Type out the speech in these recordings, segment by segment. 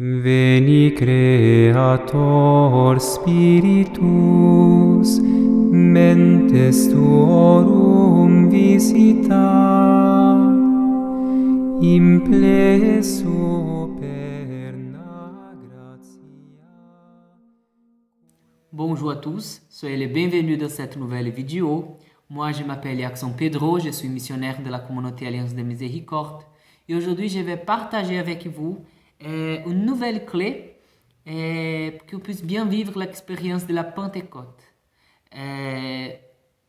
Veni Creator Spiritus, mentes tuorum visita, implesso perna gratia. Bonjour à tous, soyez les bienvenus dans cette nouvelle vidéo. Moi, je m'appelle Jackson Pedro, je suis missionnaire de la communauté Alliance de Miséricorde. Et aujourd'hui, je vais partager avec vous une nouvelle clé pour que vous puissiez bien vivre l'expérience de la Pentecôte.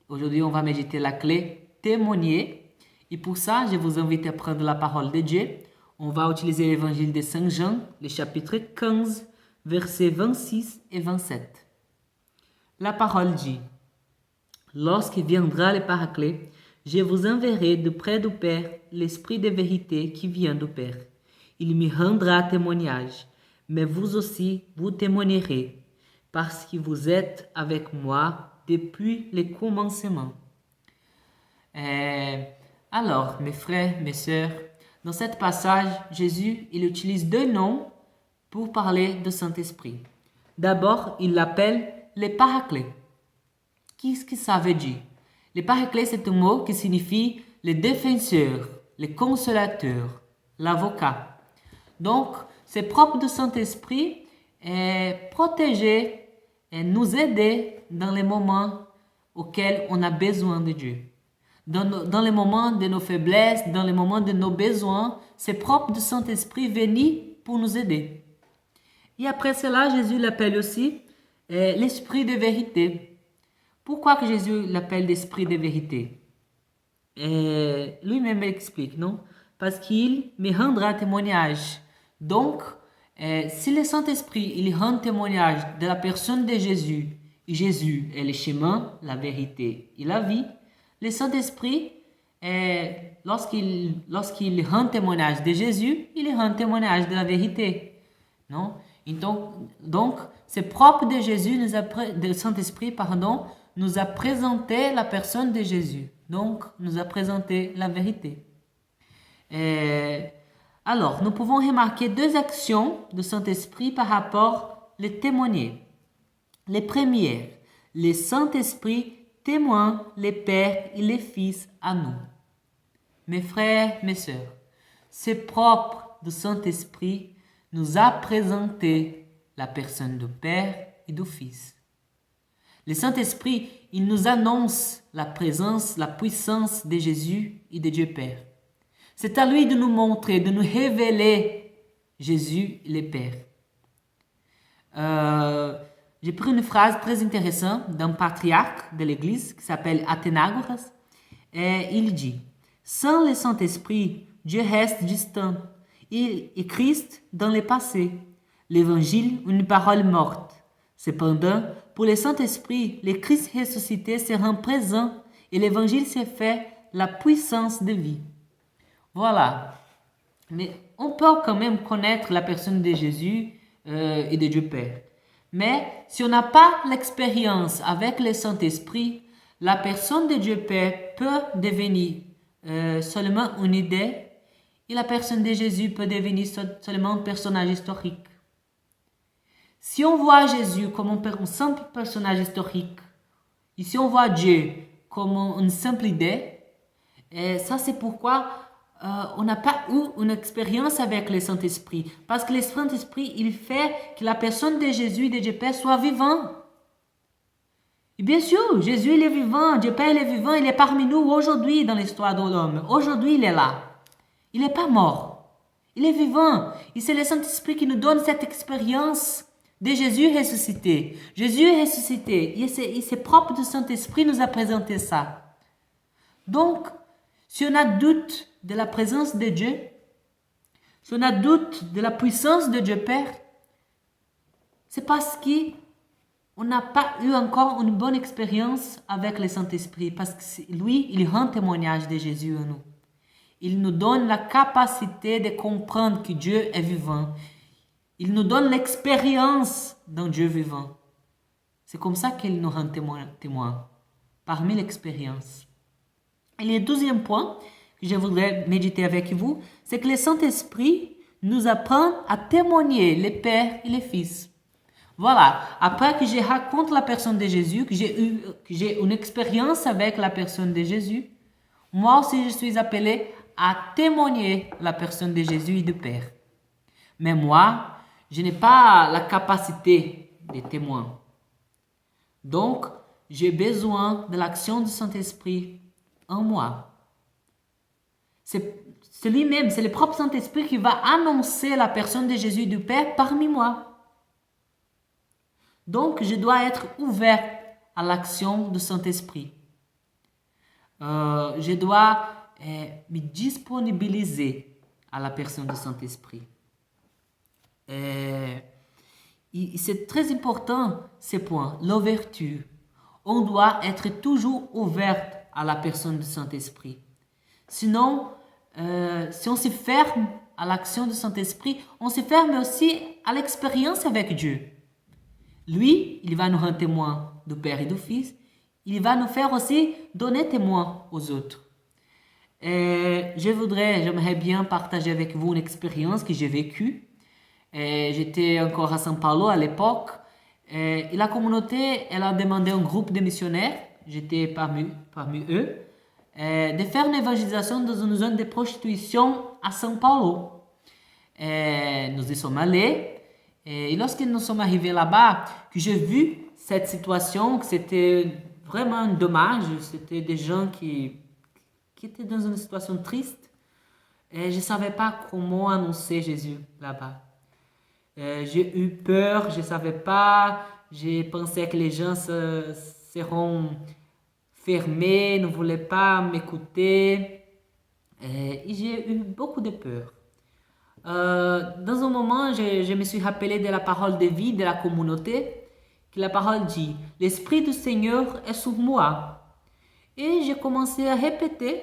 Aujourd'hui, on va méditer la clé témoigner. Et pour ça, je vous invite à prendre la parole de Dieu. On va utiliser l'évangile de Saint Jean, le chapitre 15, versets 26 et 27. La parole dit: Lorsque viendra le Paraclet, je vous enverrai de près du Père l'Esprit de vérité qui vient du Père. Il me rendra témoignage, mais vous aussi vous témoignerez, parce que vous êtes avec moi depuis le commencement. Alors, mes frères, mes sœurs, dans ce passage, Jésus, il utilise deux noms pour parler de Saint-Esprit. D'abord, il l'appelle le Paraclet. Qu'est-ce que ça veut dire? Le Paraclet, c'est un mot qui signifie le défenseur, le consolateur, l'avocat. Donc, c'est propre du Saint-Esprit protéger et nous aider dans les moments auxquels on a besoin de Dieu. Dans les moments de nos faiblesses, dans les moments de nos besoins, c'est propre du Saint-Esprit venir pour nous aider. Et après cela, Jésus l'appelle aussi l'Esprit de vérité. Pourquoi que Jésus l'appelle l'Esprit de vérité? Lui-même explique, non? Parce qu'il me rendra témoignage. Donc, si le Saint-Esprit il rend témoignage de la personne de Jésus, et Jésus est le chemin, la vérité et la vie, le Saint-Esprit, lorsqu'il rend témoignage de Jésus, il rend témoignage de la vérité. Non? Et donc, c'est propre de Jésus, de Saint-Esprit, nous a présenté la personne de Jésus. Donc, nous a présenté la vérité. Alors, nous pouvons remarquer deux actions de Saint-Esprit par rapport aux témoigner. Les premières, le Saint-Esprit témoigne les pères et les fils à nous. Mes frères, mes sœurs, c'est propre du Saint-Esprit nous a présenté la personne du Père et du Fils. Le Saint-Esprit, il nous annonce la présence, la puissance de Jésus et de Dieu Père. C'est à lui de nous montrer, de nous révéler Jésus le Père. J'ai pris une phrase très intéressante d'un patriarche de l'Église qui s'appelle Athénagoras. Et il dit: Sans le Saint-Esprit, Dieu reste distant. Il est Christ dans le passé. L'Évangile, une parole morte. Cependant, pour le Saint-Esprit, le Christ ressuscité se rend présent et l'Évangile se fait la puissance de vie. Voilà. Mais on peut quand même connaître la personne de Jésus et de Dieu Père. Mais si on n'a pas l'expérience avec le Saint-Esprit, la personne de Dieu Père peut devenir seulement une idée et la personne de Jésus peut devenir seulement un personnage historique. Si on voit Jésus comme un simple personnage historique, et si on voit Dieu comme une simple idée, ça c'est pourquoi on n'a pas eu une expérience avec le Saint-Esprit. Parce que le Saint-Esprit, il fait que la personne de Jésus et de Dieu Père soit vivante. Et bien sûr, Jésus il est vivant, Dieu Père il est vivant, il est parmi nous aujourd'hui dans l'histoire de l'homme. Aujourd'hui il est là. Il n'est pas mort. Il est vivant. Et c'est le Saint-Esprit qui nous donne cette expérience de Jésus ressuscité. Jésus est ressuscité. Et c'est propre du Saint-Esprit nous a présenté ça. Donc, si on a doute de la présence de Dieu, si on a doute de la puissance de Dieu Père, c'est parce qu'on n'a pas eu encore une bonne expérience avec le Saint-Esprit. Parce que lui, il rend témoignage de Jésus en nous. Il nous donne la capacité de comprendre que Dieu est vivant. Il nous donne l'expérience d'un Dieu vivant. C'est comme ça qu'il nous rend témoin parmi l'expérience. Et le deuxième point que je voudrais méditer avec vous, c'est que le Saint-Esprit nous apprend à témoigner les pères et les fils. Voilà, après que je raconte la personne de Jésus, que j'ai une expérience avec la personne de Jésus, moi aussi je suis appelé à témoigner la personne de Jésus et du Père. Mais moi, je n'ai pas la capacité de témoin. Donc, j'ai besoin de l'action du Saint-Esprit en moi. C'est lui-même, c'est le propre Saint-Esprit qui va annoncer la personne de Jésus et du Père parmi moi. Donc, je dois être ouvert à l'action du Saint-Esprit. Je dois me disponibiliser à la personne du Saint-Esprit. Et c'est très important, ce point, l'ouverture. On doit être toujours ouvert à la personne du Saint-Esprit. Sinon, si on se ferme à l'action du Saint-Esprit, on se ferme aussi à l'expérience avec Dieu. Lui, il va nous rendre témoins du Père et du Fils. Il va nous faire aussi donner témoin aux autres. J'aimerais bien partager avec vous une expérience que j'ai vécue. J'étais encore à São Paulo à l'époque. Et la communauté, elle a demandé à un groupe de missionnaires, j'étais parmi eux, de faire une évangélisation dans une zone de prostitution à São Paulo. Nous y sommes allés. Et lorsque nous sommes arrivés là-bas, que j'ai vu cette situation, que c'était vraiment dommage, c'était des gens qui étaient dans une situation triste, et je ne savais pas comment annoncer Jésus là-bas. J'ai eu peur, je ne savais pas, j'ai pensé que les gens seront fermés, ne voulaient pas m'écouter, et j'ai eu beaucoup de peur. Dans un moment, je me suis rappelé de la parole de vie de la communauté, que la parole dit « L'Esprit du Seigneur est sur moi ». Et j'ai commencé à répéter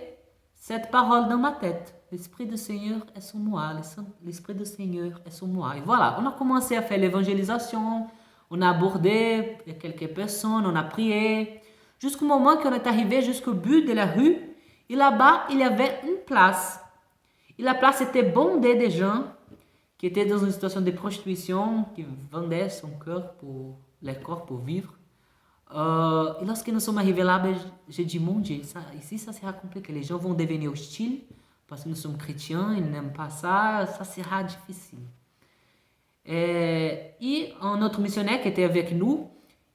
cette parole dans ma tête. L'Esprit du Seigneur est sur moi, l'Esprit du Seigneur est sur moi. Et voilà, on a commencé à faire l'évangélisation, on a abordé quelques personnes, on a prié, jusqu'au moment qu'on est arrivé jusqu'au but de la rue. Et là-bas, il y avait une place. Et la place était bondée de gens qui étaient dans une situation de prostitution, qui vendaient leur corps pour vivre. Et lorsque nous sommes arrivés là, j'ai dit, mon Dieu, ici ça sera compliqué. Les gens vont devenir hostiles parce que nous sommes chrétiens, ils n'aiment pas ça, ça sera difficile. Et un autre missionnaire qui était avec nous,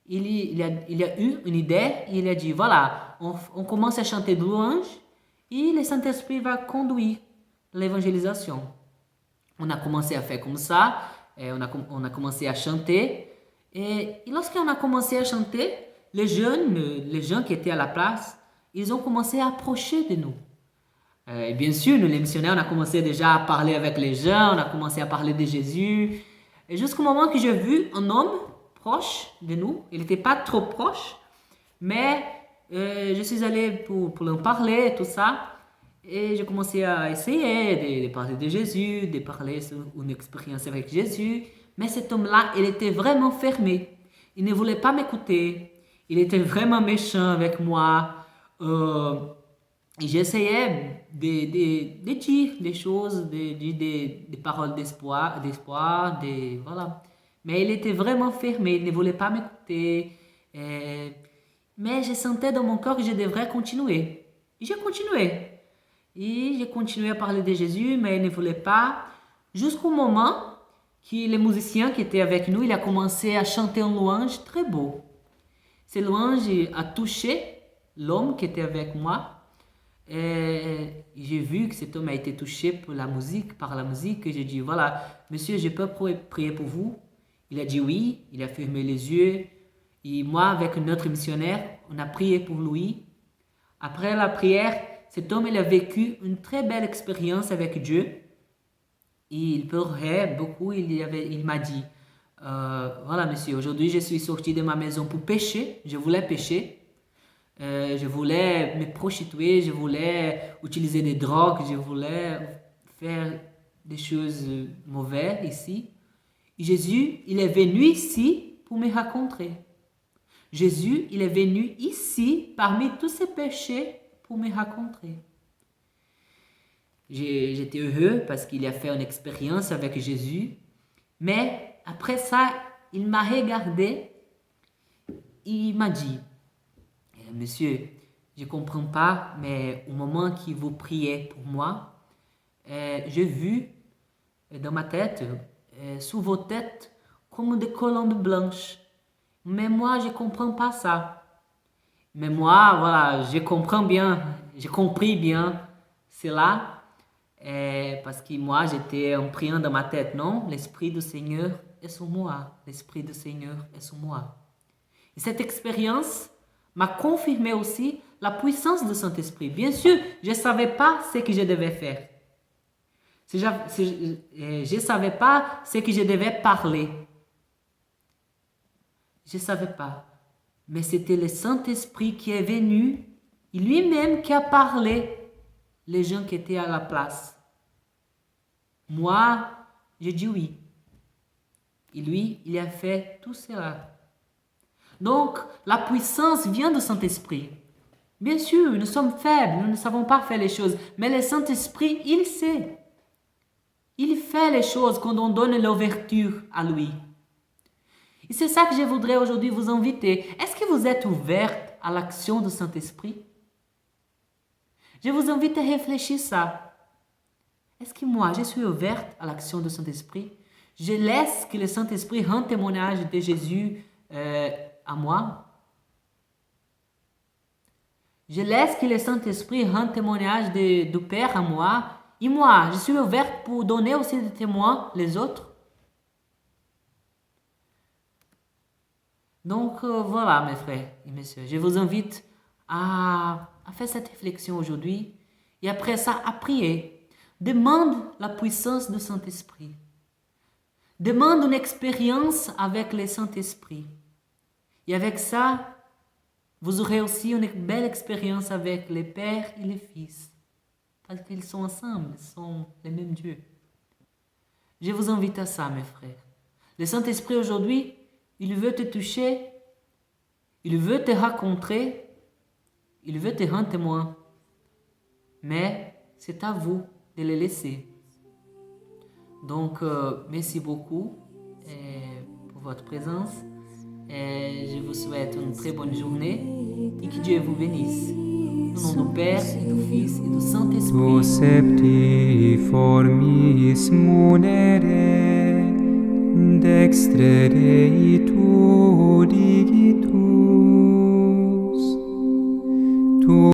il a eu une idée, et il a dit, voilà, on commence à chanter de louanges et le Saint-Esprit va conduire l'évangélisation. On a commencé à faire comme ça, et on a commencé à chanter. Et lorsqu'on a commencé à chanter, les gens qui étaient à la place, ils ont commencé à approcher de nous. Et bien sûr, nous les missionnaires, on a commencé déjà à parler avec les gens, on a commencé à parler de Jésus. Et jusqu'au moment que j'ai vu un homme proche de nous, il n'était pas trop proche, mais je suis allé pour en parler, tout ça. Et j'ai commencé à essayer de parler de Jésus, de parler sur une expérience avec Jésus. Mais cet homme-là, il était vraiment fermé. Il ne voulait pas m'écouter. Il était vraiment méchant avec moi. Et j'essayais de dire des choses, de dire des paroles d'espoir, voilà. Mais il était vraiment fermé. Il ne voulait pas m'écouter. Mais je sentais dans mon corps que je devrais continuer. Et j'ai continué. Et j'ai continué à parler de Jésus, mais il ne voulait pas. Jusqu'au moment que le musicien qui était avec nous, il a commencé à chanter un louange très beau. Ce louange a touché l'homme qui était avec moi. Et j'ai vu que cet homme a été touché par la musique. Et j'ai dit, voilà, monsieur, je peux prier pour vous? Il a dit oui, il a fermé les yeux. Et moi, avec notre missionnaire, on a prié pour lui. Après la prière, cet homme, il a vécu une très belle expérience avec Dieu. Et il pleurait beaucoup. Il m'a dit, voilà monsieur, aujourd'hui je suis sorti de ma maison pour pécher. Je voulais pécher. Je voulais me prostituer. Je voulais utiliser des drogues. Je voulais faire des choses mauvaises ici. Et Jésus, il est venu ici pour me rencontrer. Jésus, il est venu ici parmi tous ces péchés pour me rencontrer. J'étais heureux parce qu'il a fait une expérience avec Jésus. Mais après ça, il m'a regardé. Il m'a dit, Monsieur, je ne comprends pas, mais au moment que vous priez pour moi, j'ai vu dans ma tête, sous vos têtes, comme des colombes blanches. Mais moi, je ne comprends pas ça. Mais moi, voilà, je comprends bien, j'ai compris bien cela, parce que moi, j'étais en priant dans ma tête, non? L'Esprit du Seigneur est sur moi. L'Esprit du Seigneur est sur moi. Et cette expérience m'a confirmé aussi la puissance du Saint-Esprit. Bien sûr, je ne savais pas ce que je devais faire. Je ne savais pas ce que je devais parler. Je ne savais pas. Mais c'était le Saint-Esprit qui est venu, et lui-même qui a parlé les gens qui étaient à la place. Moi, j'ai dit oui. Et lui, il a fait tout cela. Donc, la puissance vient du Saint-Esprit. Bien sûr, nous sommes faibles, nous ne savons pas faire les choses, mais le Saint-Esprit, il sait. Il fait les choses quand on donne l'ouverture à lui. Et c'est ça que je voudrais aujourd'hui vous inviter. Est-ce que vous êtes ouverte à l'action du Saint-Esprit? Je vous invite à réfléchir ça. Est-ce que moi, je suis ouverte à l'action du Saint-Esprit? Je laisse que le Saint-Esprit rende témoignage de Jésus à moi? Je laisse que le Saint-Esprit rende témoignage du Père à moi? Et moi, je suis ouverte pour donner aussi des témoins les autres? Donc voilà mes frères et mes sœurs, je vous invite à faire cette réflexion aujourd'hui et après ça à prier. Demande la puissance du Saint-Esprit. Demande une expérience avec le Saint-Esprit. Et avec ça, vous aurez aussi une belle expérience avec le Père et le Fils. Parce qu'ils sont ensemble, ils sont les mêmes dieux. Je vous invite à ça mes frères. Le Saint-Esprit aujourd'hui, il veut te toucher, il veut te rencontrer, il veut te rendre témoin. Mais c'est à vous de le laisser. Donc, merci beaucoup pour votre présence. Je vous souhaite une très bonne journée et que Dieu vous bénisse. Au nom du Père, et du Fils et du Saint-Esprit. Tu septi formis munere, dextre Dei tu